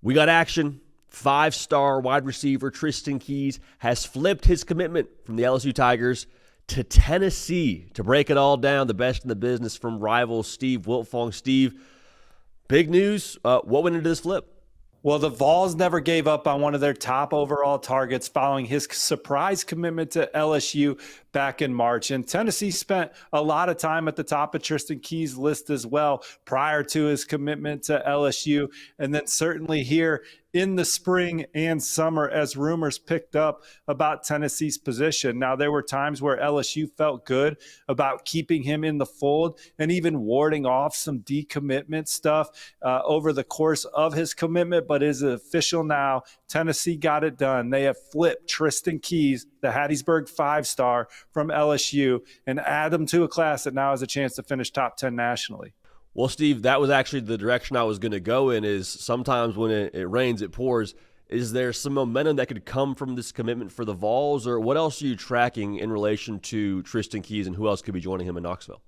We got action. 5-star wide receiver Tristan Keys has flipped his commitment from the LSU Tigers to Tennessee. To break it all down, the best in the business from rivals Steve Wiltfong. Steve, big news. What went into this flip? Well, the Vols never gave up on one of their top overall targets following his surprise commitment to LSU back in March. And Tennessee spent a lot of time at the top of Tristan Keys' list as well prior to his commitment to LSU. And then certainly here in the spring and summer as rumors picked up about Tennessee's position. Now, there were times where LSU felt good about keeping him in the fold and even warding off some decommitment stuff over the course of his commitment, but is official now. Tennessee got it done. They have flipped Tristan Keys, the Hattiesburg 5-star from LSU, and add him to a class that now has a chance to finish top 10 nationally. Well, Steve, that was actually the direction I was going to go in, is sometimes when it rains, it pours. Is there some momentum that could come from this commitment for the Vols, or what else are you tracking in relation to Tristan Keys and who else could be joining him in Knoxville?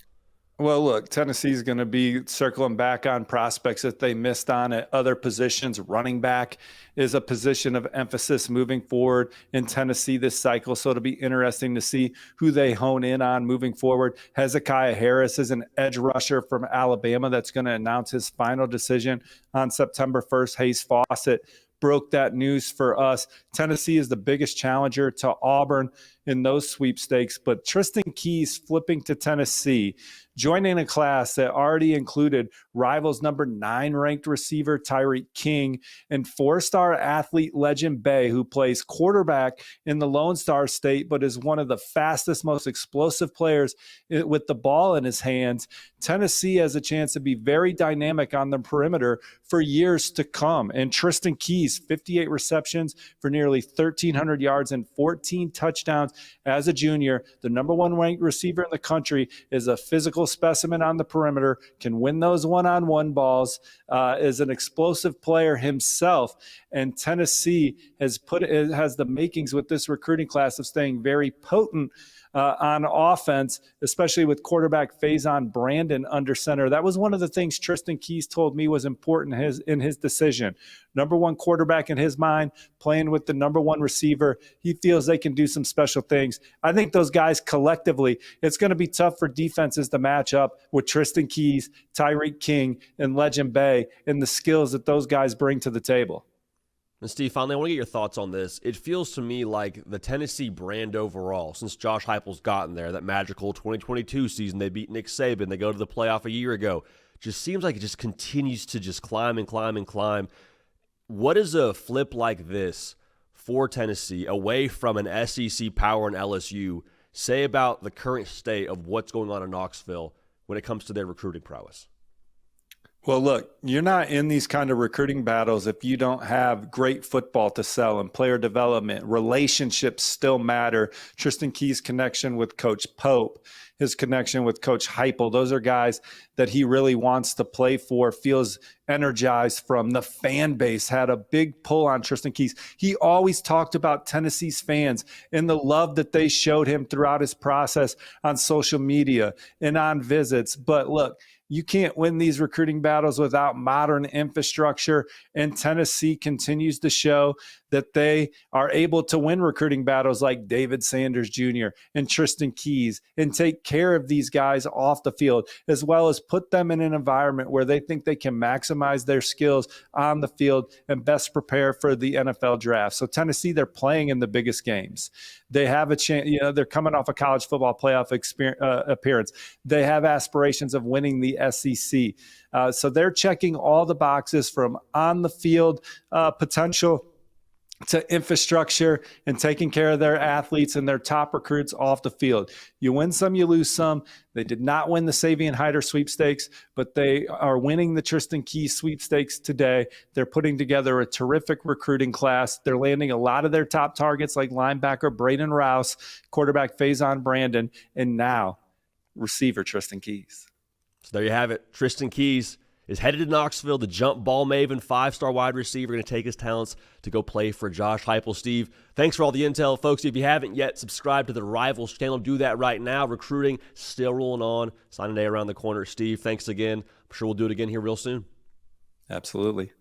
Well, look, Tennessee's going to be circling back on prospects that they missed on at other positions. Running back is a position of emphasis moving forward in Tennessee this cycle, so it'll be interesting to see who they hone in on moving forward. Hezekiah Harris is an edge rusher from Alabama that's going to announce his final decision on September 1st. Hayes Fawcett broke that news for us. Tennessee is the biggest challenger to Auburn in those sweepstakes, but Tristan Keys flipping to Tennessee, joining a class that already included Rivals number 9 ranked receiver Tyreek King and 4-star athlete Legend Bay, who plays quarterback in the Lone Star State, but is one of the fastest, most explosive players with the ball in his hands. Tennessee has a chance to be very dynamic on the perimeter for years to come. And Tristan Keys, 58 receptions for nearly 1,300 yards and 14 touchdowns as a junior, the number 1 ranked receiver in the country, is a physical specimen on the perimeter, can win those one-on-one balls, is an explosive player himself. And Tennessee has the makings with this recruiting class of staying very potent on offense, especially with quarterback Faison Brandon under center. That was one of the things Tristan Keys told me was important in his decision. Number 1 quarterback in his mind, playing with the number 1 receiver. He feels they can do some special things. I think those guys collectively, it's going to be tough for defenses to match up with Tristan Keys, Tyreek King, and Legend Bay and the skills that those guys bring to the table. And Steve, finally, I want to get your thoughts on this. It feels to me like the Tennessee brand overall, since Josh Heupel's gotten there, that magical 2022 season, they beat Nick Saban, they go to the playoff a year ago, just seems like it just continues to just climb and climb and climb. What does a flip like this for Tennessee, away from an SEC power and LSU, say about the current state of what's going on in Knoxville when it comes to their recruiting prowess? Well, look, you're not in these kind of recruiting battles if you don't have great football to sell and player development. Relationships still matter. Tristan Keys' connection with Coach Pope, his connection with Coach Heupel, those are guys that he really wants to play for, feels energized from. The fan base had a big pull on Tristan Keys. He always talked about Tennessee's fans and the love that they showed him throughout his process on social media and on visits. But look, you can't win these recruiting battles without modern infrastructure, and Tennessee continues to show that they are able to win recruiting battles like David Sanders Jr. and Tristan Keys and take care of these guys off the field, as well as put them in an environment where they think they can maximize their skills on the field and best prepare for the NFL draft. So Tennessee, they're playing in the biggest games. They have a chance, they're coming off a college football playoff appearance. They have aspirations of winning the SEC. So they're checking all the boxes from on the field potential to infrastructure and taking care of their athletes and their top recruits off the field. You win some, you lose some. They did not win the Savion Hyder sweepstakes, but they are winning the Tristan Keys sweepstakes today. They're putting together a terrific recruiting class. They're landing a lot of their top targets like linebacker Braden Rouse, quarterback Faison Brandon, and now receiver Tristan Keys. So there you have it. Tristan Keys is headed to Knoxville, the jump ball maven, 5-star wide receiver, going to take his talents to go play for Josh Heupel. Steve, thanks for all the intel. Folks, if you haven't yet subscribed to the Rivals channel, do that right now. Recruiting still rolling on. Signing day around the corner. Steve, thanks again. I'm sure we'll do it again here real soon. Absolutely.